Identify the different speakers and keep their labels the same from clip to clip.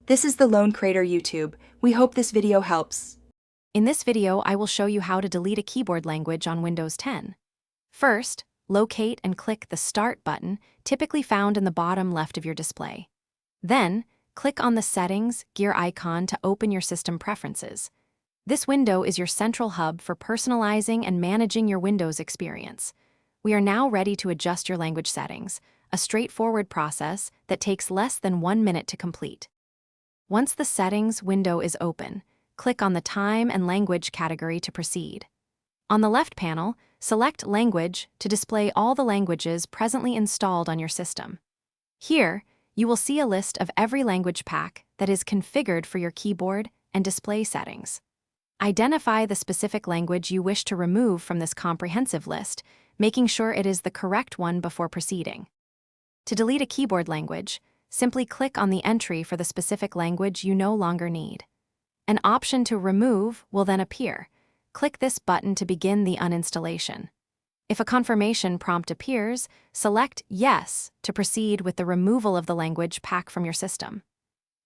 Speaker 1: This is the Lone Crater YouTube. We hope this video helps.
Speaker 2: In this video, I will show you how to delete a keyboard language on Windows 10. First, locate and click the Start button, typically found in the bottom left of your display. Then, click on the Settings gear icon to open your system preferences. This window is your central hub for personalizing and managing your Windows experience. We are now ready to adjust your language settings, a straightforward process that takes less than 1 minute to complete. Once the Settings window is open, click on the Time and Language category to proceed. On the left panel, select Language to display all the languages presently installed on your system. Here, you will see a list of every language pack that is configured for your keyboard and display settings. Identify the specific language you wish to remove from this comprehensive list, making sure it is the correct one before proceeding. To delete a keyboard language, simply click on the entry for the specific language you no longer need. An option to remove will then appear. Click this button to begin the uninstallation. If a confirmation prompt appears, select Yes to proceed with the removal of the language pack from your system.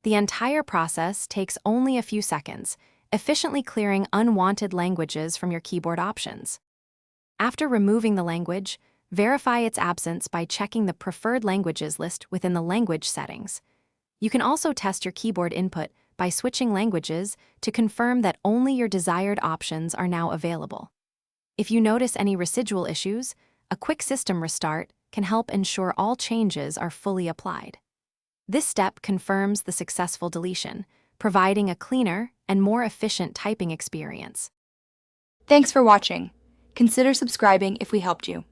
Speaker 2: The entire process takes only a few seconds, efficiently clearing unwanted languages from your keyboard options. After removing the language, verify its absence by checking the Preferred Languages list within the Language settings. You can also test your keyboard input by switching languages to confirm that only your desired options are now available. If you notice any residual issues, a quick system restart can help ensure all changes are fully applied. This step confirms the successful deletion, providing a cleaner and more efficient typing experience.
Speaker 1: Thanks for watching. Consider subscribing if we helped you.